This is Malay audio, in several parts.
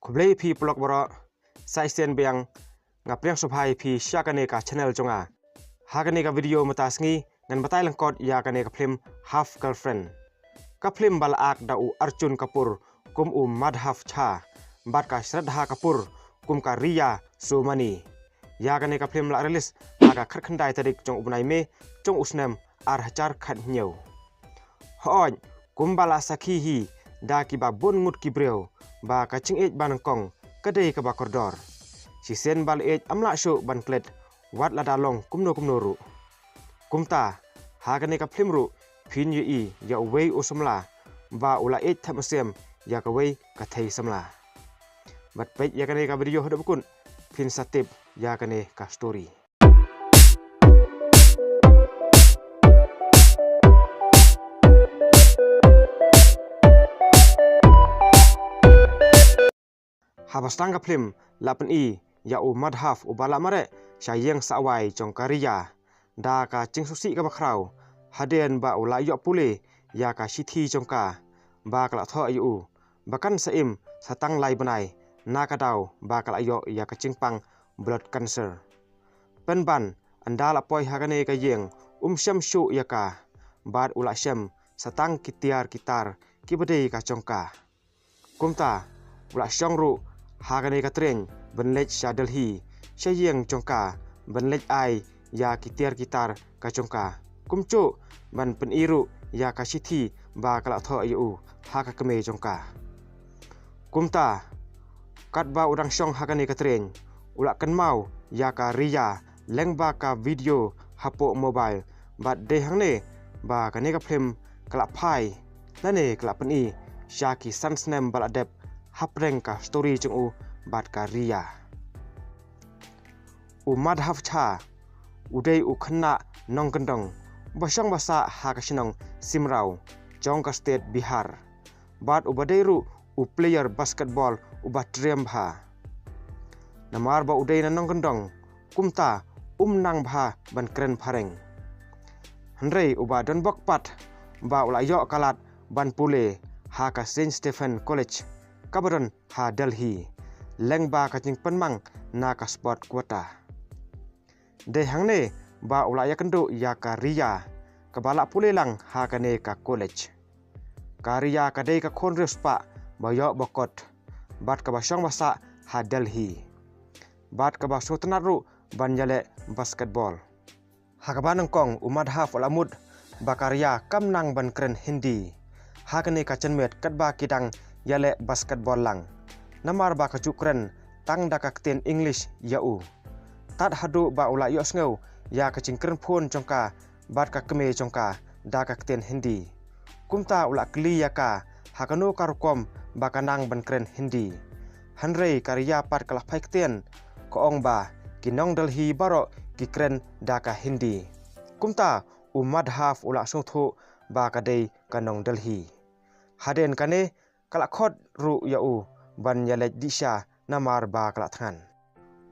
Kublai pi blog boro saisen biang ngapriang supai pi syakane ka channel jonga. Hagane ka video matasngi ngan matai lengkot ya kane ka film Half Girlfriend. Ka film balak da u Arjun Kapoor kum Madhav Cha bat ka Shraddha Kapoor kum ka Riya Somani. Ya kane ka film la rilis aga kharkhandai tarik jong ubnai me jong usnem ar hachar khat nyau. Hoj kum bala sakhi hi da ki ba bon ngut ki breu ba ka ching ej ban kong kadai ka ba kordor. Si sen bal ej amla sho ban klet wat la dalong kumno ru. Kumta hagane ka film ru phin yu i ya wei usumla ba ula ej thamasem ya ka wei ka thei samla. Bat pej ya kane ka video hodop kun phin satip ya kane ka story. Habastanga film lapan i ya u Madhav u bala mare syayeng sawai jong Riya da ka ching susi ka bakrau haden ba ula yo pule ya ka sithi jong ka ba kala tho ayu bakan saim satang lai banai na ka dau ba kala yo ya ka chingpang blood cancer penban andala poi hagane ka yeng syam shu ya ka bad ula syam satang kitar kibade ka chongka kumta ula syong ru hagane ka tren benlej sha Delhi syayeng chongka benlej ai ya kitar ka chongka kumcu ban peniru ya ka sithi ba kala tho ayu ha ka keme chongka kumta kat ba udang syong hagane ka tren ula kan mau ya ka Riya lengba ka video hapo mobile bat de hangne ba kane ka film kala phai lane kala peni syaki sansnem baladep hapreng ka story chung u bat ka Riya u Madhav Cha udai u khanna nong kendong basang basa ha ka sinong Simrau jong ka state Bihar bat u badairu u player basketball u batrem bha namar ba udai na nong kendong kumta nang bha ban kren phareng handrei u ba don bok pat ba ulayo kalat ban pule ha ka Saint Stephen College Kabaron ha Delhi lengba ka jing penmang na ka sport kuota de hangne ba ulaya kendo ya ka Riya ka bala pule lang ha kane ka college ka Riya ka dei ka khon respa ba yo bokot bat ka basang basa ha Delhi bat ka ba sotnaru banjale basketball ha ka banang kong Madhav ulamud ba ka Riya kam nang ban kren Hindi ha kane ka chenmet kat ba kidang yale basketball lang namar ba ka cukren tang da ka kten English yau tat hadu ba ula yo sngew ya ka cingkren phone chongka bat ka keme chongka da ka kten Hindi kumta ula kli ya ka hakano karukom ba kanang ban kren Hindi hanrei karya pat kala phai kten ko ong ba kinong Delhi baro ki kren da ka Hindi kumta Madhav ula sungthu ba ka dei kanong Delhi haden kane kala khot ru yau ban yalej disha namar ba kala than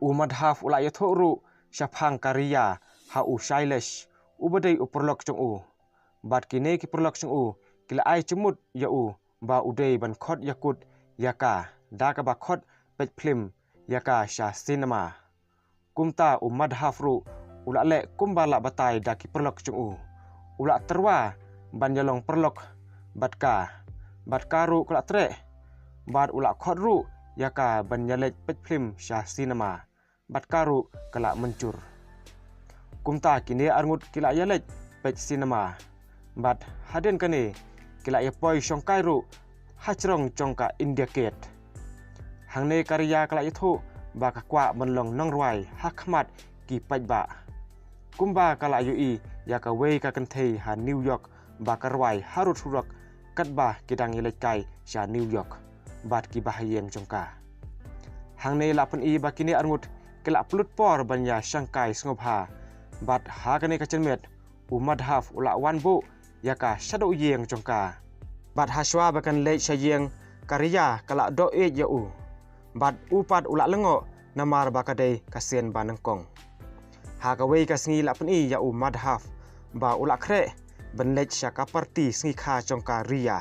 Madhav ula yatho ru syafang Riya ha u Shailesh ubadai uperlok chung u bat kine ki perlok chung u kila ai chumut yau ba udai ban khot yakut yaka da ka ba khot pet film yaka sha cinema kumta Madhav ru ula le kumbala batai da ki perlok chung u ula terwa ban yalong perlok bat ru kala tre bat ula khot ru yaka ban yalej pet film sha cinema bat karu kala mencur kumta kini arngut kila yalej pet cinema bat haden kane kila yapoi songkai ru hachrong chongka India Gate hangne karya kala ithu ba ka kwa menlong nong ruai hakmat ki pajba kumba kala yui yaka wei ka kanthei ha New York ba karwai harut surok katba kidang yelej kai sha New York bat ki bahayeng chongka hangne lapan i bakini arngut kila plut por banya Shanghai ngobha bat hagane ka chenmet Madhav ula wanbu yaka shadow yeng chongka bat haswa bakan lej sayeng Riya kala do e yau bat upat ula lengo namar bakadei kasen banengkong hagawei ka sngi lapan i yau Madhav ba ula kre benlej syaka parti sngi kha chongka Riya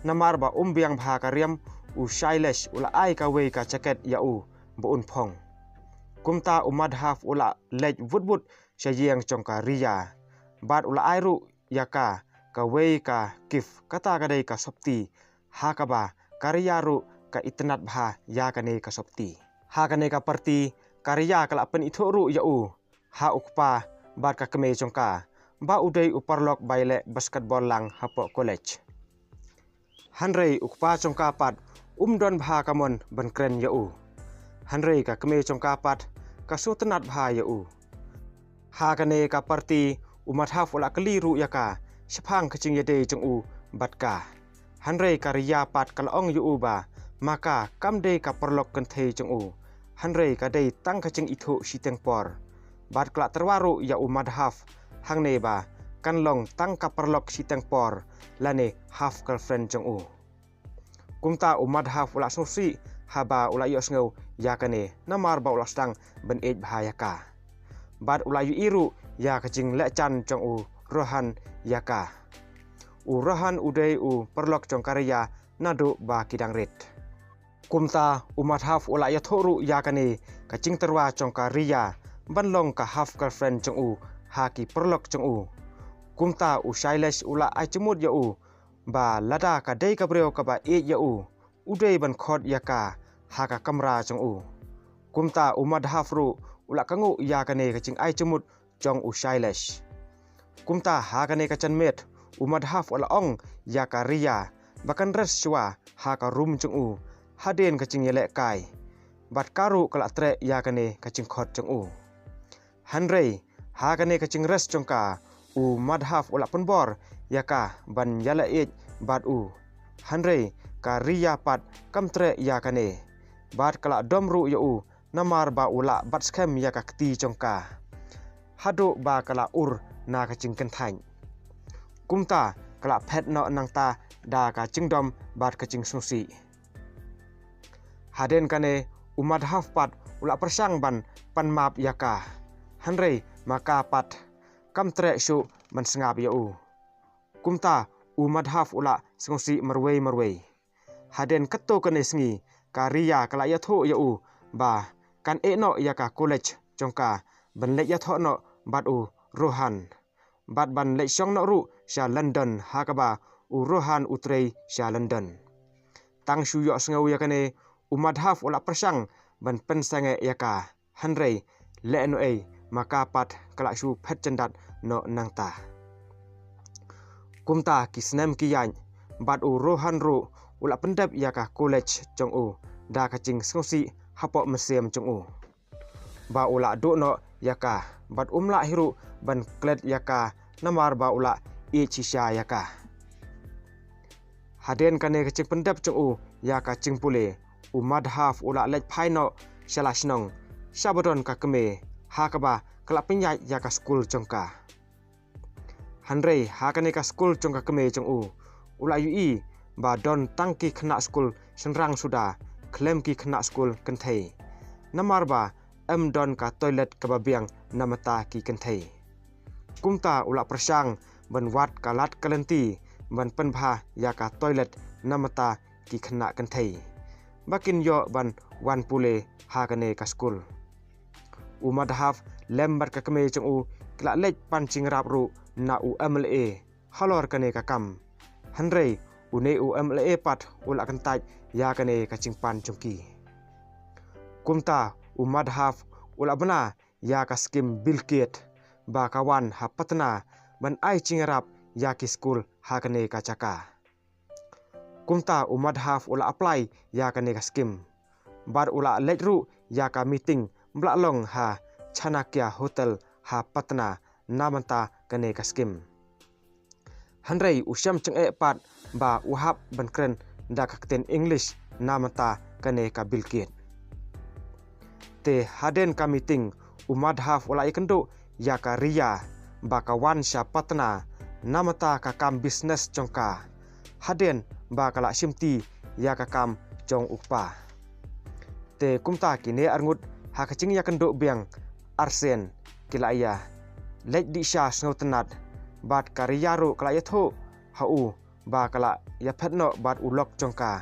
namar ba umbiang bha ka riam u shailesh ula ai ka wei ka jacket ya u boun phong kumta umadhaf ula lej vutbut sayang chongka ria bat ula airu yaka ka wei ka kif kata kadai ka sopti hakaba karyaru ka itnat bha yakane ka sopti hakane ka parti karya kala pen ithoru ya u ha ukpa bat ka keme chongka ba udai uparlok baile basketball lang hapo college hanrei ukpa chongka pat umdon bha kamon bankren ya u hanrei ka keme chongka pat ka sutenat bha ya u hakane ka parti umadhaf ula keliru yaka sepang kecing yade jeng u batka hanrei karya pat kalong yu ba maka kamde ka perlok kenthe jeng u hanrei kadai tang kecing ithu siteng por bat kala terwaru ya umadhaf hangne ba kanlong tang ka perlok siteng por lane half girlfriend jeng u kumta umadhaf ula susi haba ula yos ngau yakane namar ba ula stang ben ej bahayaka bat ula yu iru ya kecing lechan jeng u rohan yaka u rohan udai u perlok jong karya nadu ba kidang rit kumta umadhaf ula ya thoru yakane kacing terwa jong karya banlong ka half girlfriend jong u haki perlok jong u kumta u shailesh ula aichmut ya u ba lada ka dei ka breu ka ba e ya u udai ban khot yaka haka kamra jong u kumta umadhaf ru ula kangu yakane kacing aichmut jong u shailesh kumta hakane kacan met umadhaf ula ong yaka ria bakan res shwa haka rum jong u haden kacing yelek kai bat karu kala tre yakane kacing khot jong u hanrei hakane kacing res jongka u madhaf ula penbor yaka ban yala ej bat u hanrei ka ria pat kamtre yakane bat kala domru ya u namar ba ula bat scam yaka kti jongka hado ba kala ur na kacing kenthain kumta kala phet no nangta da ka cingdom bat kacing susi haden kane umadhaf pat ula persang ban panmap yaka hanrei maka pat kamtre shu man sengap ya u kumta umadhaf ula sengsi merwei haden keto kane sengi karya kala ya tho ya u ba kan eno yaka college jongka ban le ya tho no bat u rohan bat ban le song no ru sha london hakaba u rohan utrei sha london tang shu yo sengau yakane umadhaf ula persang ban pensange yaka hanrei le no ei maka pat kala shu phet chandat no nangta kumta kisnem kiyan bat u rohan ru ula pendap yaka college jong u da kacing sengsi hapo mesem jong u ba ula do no yaka bat umla hiru ban klet yaka namar ba ula e chisha yaka haden kane kacing pendap jong u yaka cing pule umadhaf ula lej phaino shalashnong sabadon ka keme hakaba kala penyai yaka school jongka hanrei hakane ka school jongka keme jong u ula ui ba don tangki khna school senrang suda klem ki khna school kenthei namar ba don ka toilet ka babiang namata ki kenthei kumta ula persang ban wat kalat kalenti ban penbha yaka toilet namata ki khna kenthei bakin yo ban wan pule hakane ka school umadhaf lembar ka keme jong u kla lej pancing rap ru na u mla halor kane ka kam hanrei une u mla pat ula kantaj yakane ka cingpan jongki kumta umadhaf ula bena yaka skim bilkit ba kawan hapatna ban ai cingrap yaki school hakane ka caka kumta umadhaf ula apply yakane ka skim bar ula lejru yaka meeting blalong ha chanakya hotel ha patna namanta kane ka skim hanrei usyam cenge pat ba uhap bankren da kakten english namanta kane ka bilkit te haden ka meeting umadhaf ula ikendo yaka ria ba kawan sya patna namata ka kam business jongka haden ba kala simti yaka kam jong ukpa te kumta kine arngut ha kacing ya kendo biang arsen kila ya lej di sya snautenat bat karyaru kala yatho hau ba kala ya phetno bat ulok jongka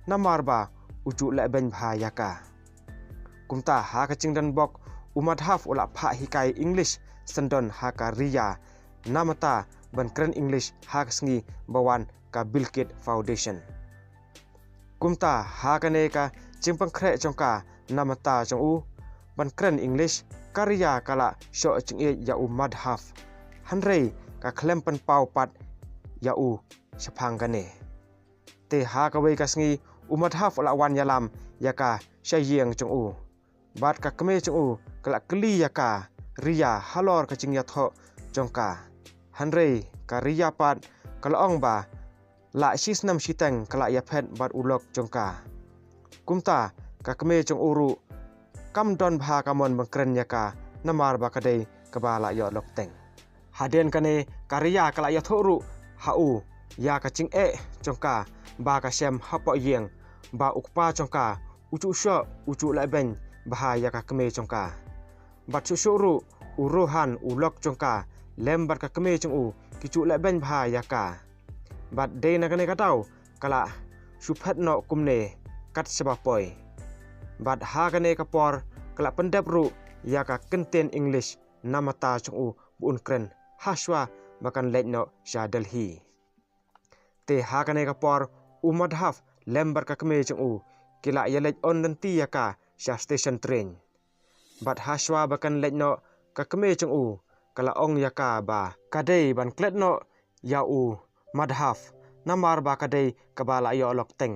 namarba ucu leben bha yaka kumta ha ka chingdan bok umadhaf ula pha hikai English sendon ha ka ria namata ban kren English ha sngi bawan ka Bill Gates Foundation kumta ha ka ne ka chingpang khre chongka namata chong u ban kren English karya kala sho chinge ya umadhaf hanrei ka klempan pau pat ya u shapang gane te ha ka wei ka sngi umadhaf ula wan yalam yaka shayeng chong u bat ka kme chong u kala kli yaka ria halor ka chingya tho chongka hanrei ka ria pat kala ong ba la shisnam shiteng kala ya phet bat ulok chongka kumta ka kme chong uru kam don bha kamon bangkren yaka namar ba kadai kabala yo lok teng haden kane karya kala ya thoru hau ya ka ching e chongka ba ka sem hapo yeng ba ukpa chongka ucu sho ucu la ben bah ya ka kme chongka bat chu shuru uruhan ulok chongka lembat ka kme chong u kicu la ben bah ya ka bat de na kane katau kala suphat no kumne kat seba poi bat ha kane kapor kala pendap ru ya ka kenten English namata chong u bun kren haswa bakan letno sha Delhi te ha kane kapor umadhaf lembar ka kme chong u kila ya lej on nanti ya ka sha station train bat haswa bakan letno ka kme chong u kala ong ya ka ba kadai ban kletno ya u madhaf namar ba kadai kabala yo lok teng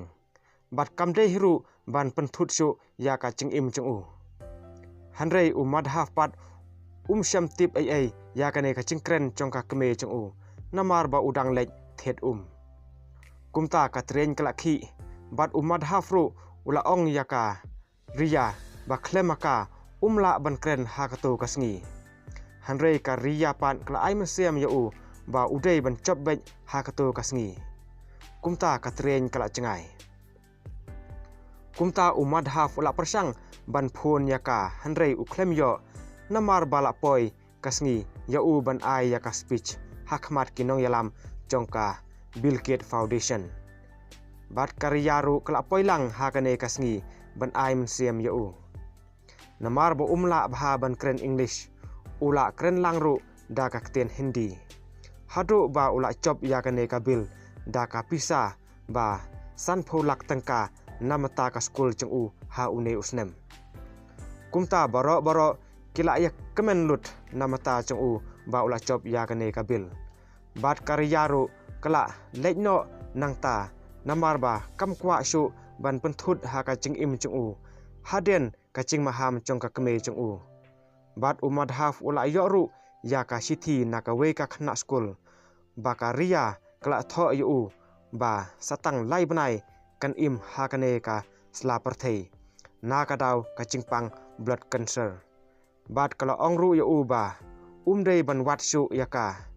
bat kamde hiru ban penthut shu ya ka ching im chong u hanrei umadhaf pat sham tip ai ya ka ne ka chingkren chong ka kme chong u namar ba udang lej thet kumta ka tren kala khi bat umadhaf ru ula ong ya ka ria ba klemaka la ban kren ha ka to kasngi hanrei ka ria pan kala ai masiam ya u ba udei ban chop bej ha ka to kasngi kumta ka tren kala chengai kumta umadhaf ula persang ban phon ya ka hanrei u klem yo namar bala poi kasngi ya u ban ai ya ka speech hakmat kinong yalam chongka Bill Gates Foundation bat karyaru kala poilang ha kane kasngi ban ai msiam ya u namar bo la bha ban kren English ula kren langru da ka kten Hindi hadu ba ula chop ya kane ka bil da ka pisa ba san pholak tangka namata ka school chung u ha une usnem kumta baro kila ya kemen lut namata chung u ba ula chop ya kane ka bil bat karyaru kala lejno nangta namar ba kam kwa shu ban penthut ha ka ching im chung u haden ka ching maham chong ka kme chung u bat umadhaf ula yoru ya ka sithi na ka we ka khna school ba ka ria kala tho yu ba satang lai banai kan im ha ka ne ka sla parthei na ka daw ka chingpang blood cancer bat kala ongru yu ba dei ban wat shu ya ka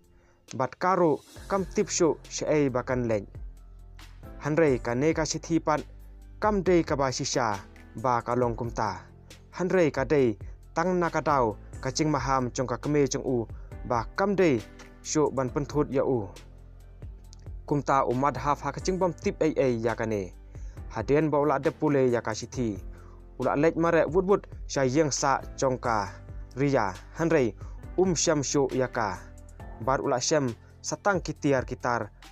bat karu kam tip shu shei bakan len hanrei ka ne ka sithi pat kam dei ka ba shisha ba ka long kumta hanrei ka dei tang na ka daw ka ching maham chong ka kme chong u ba kam dei shu ban penthut ya u kumta umadhaf ha ka ching bom tip ai ya ka ne haden ba ula de pule ya ka sithi ula lej mare wut sha yeng sa chong ka ria hanrei sham shu ya ka bar ula shem satang kitar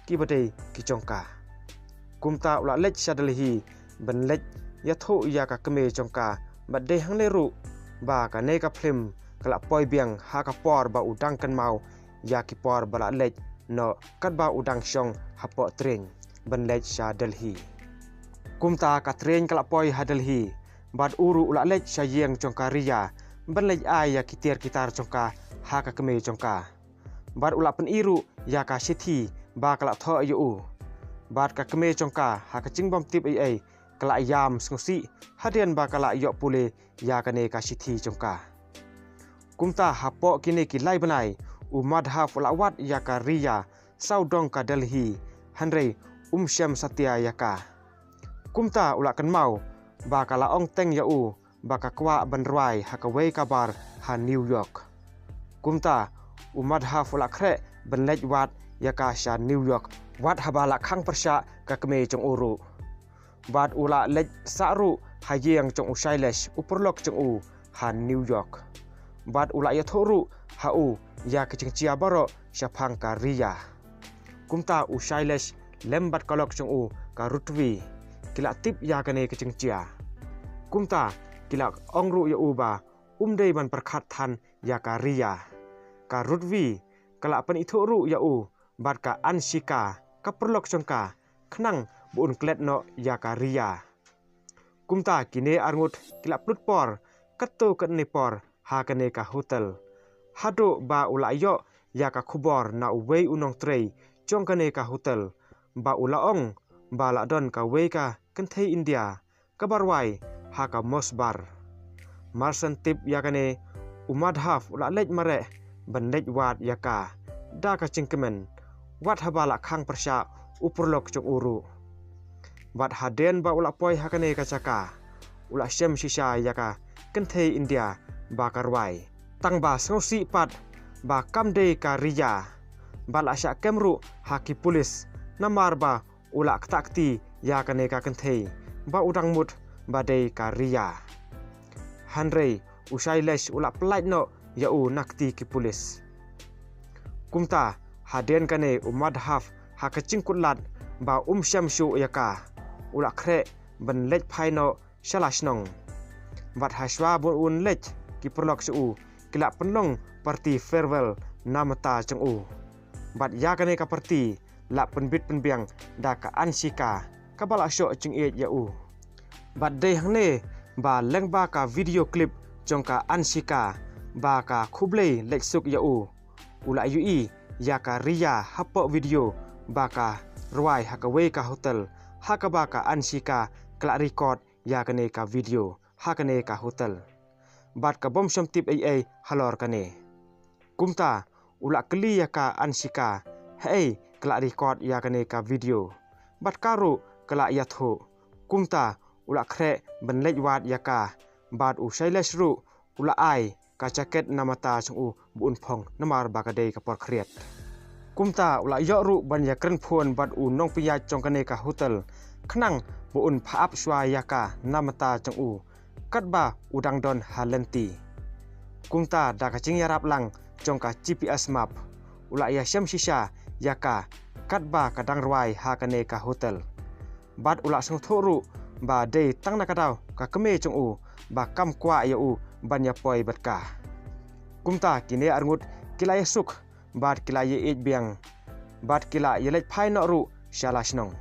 ki badai ki chongka kumta ula lech sadalhi ban lech ya tho ya ka kme chongka badai hangle ru ba ka ne ka phlim kala poi biang ha ka por ba udang kan mau ya ki por bala lech no kat ba udang shong hapo tren ban lech sha Delhi kumta ka tren kala poi ha Delhi bad uru ula lech sha yeng chongka ria ban lech ai ya kitar chongka ha ka kme chongka bar ula pen iru ya ka sithi ba kala tho yu bat ka kme chongka ha ka chingbom tip ai kala yam sngsi hadian ba kala yo pule ya ka ne ka sithi chongka kumta hapo kine ki lai banai umadhaf ula wat ya ka ria saudong ka Delhi hanrei sham satya ya ka kumta ula kan mau ba kala ong teng ya u ba ka kwa ban rwai ha ka wei ka bar ha New York kumta umadhaf ula khre ban lej wat ya ka sha New York wat habala khang persha ka kme chong uru bat ula lej saru hayeng jong Shailesh uperlok jong u han New York bat ula ya thoru hau ya kecingcia baro syapang ka Ria kumta u Shailesh lembat kolok jong u ka Rutvi kila tip ya kane kecingcia kumta kila ongru ya uba umdei ban perkhat than ya ka Ria ka Rutvi kala pen ithoru ya u bat ka Anshika ka perlok jongka khnang bun klet no ya ka Ria kumta kine arngut kila plutpor katto kane por ha kane ka hotel hado ba ula yo ya ka khubor na wei unong trei chong kane ka hotel ba ula ong ba la don ka wei ka kanthei India ka barwai ha ka mosbar marsan tip ya kane umadhaf ula lej mare ban lej wat ya ka da ka cingkemen wat habala khang persya upurlok jong uru wat haden ba ula poi hakane ka chaka ula shem shisha yaka kanthei India ba karwai tang ba sngosi pat ba kamde ka Ria ba la sha kemru haki pulis namar ba ula ktakti yakane ka kanthei ba udang mut ba dei ka Ria hanrei Shailesh ula plait no ya u nakti ki pulis kumta haden kane umadhaf hakachingkutlat ba shamshu yaka ula khre ban lej phaino shalashnong wat haswa bun un lej ki perlok su kila penlong parti farewell namata chang u bat yakane ka parti la penbit penbiang da ka Anshika ka bala sho ching e ya u bat dei hangne ba lengba ka video clip jongka Anshika ba ka khublei lej suk ya u ula yui ya ka Ria hapo video ba ka rwai hakawe ka hotel hakaba ka Anshika kala record ya kane ka video hakane ka hotel bat ka bom sham tip ai halor kane kumta ula kli ya ka Anshika hey kala record ya kane ka video bat karu kala ya tho kumta ula khre ban lej wat ya ka bat u Shailesh ru ula ai ka jacket namata chung u bun phong namar ba ka dei ka por khriat kumta ula yo ru ban ya kren phon bat u nong piya chong kane ka hotel khnang bun phap shwa ya ka namata chung u katba udang don halenti kumta da ka ching yarap lang chong ka GPS map ula ya sham shisha ya ka katba kadang rwai ha kane ka hotel bat ula song thoru ba dei tang na kadaw ka keme chung u ba kam kwa ya u ban ya poi bat ka kumta kine arngut kila ya suk bat kila ye biang bat kila ye lej phai no ru shalashnong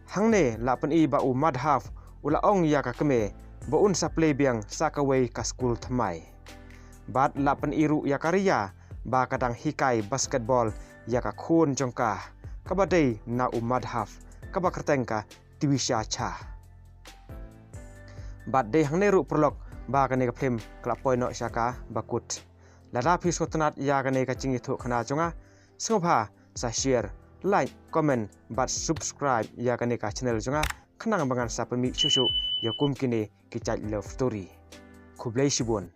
hangne la pen i ba u madhaf ula ong ya ka keme bo un saplay biang sakawei ka school thamai bat la pen i ru ya ka Ria ba kadang hikai basketball ya ka khun jongka kabadei na u madhaf ka ba kertengka tiwisha cha bat dei hangne ru prolog ba kane ka film kla poino shaka bakut lada phi sotanat ya kane ka chingi thu khana chunga sngopha sa share like comment bat subscribe ya kane ka channel chunga khnang bangan sapami shushu ya kum kine ki chai love story khublei shibon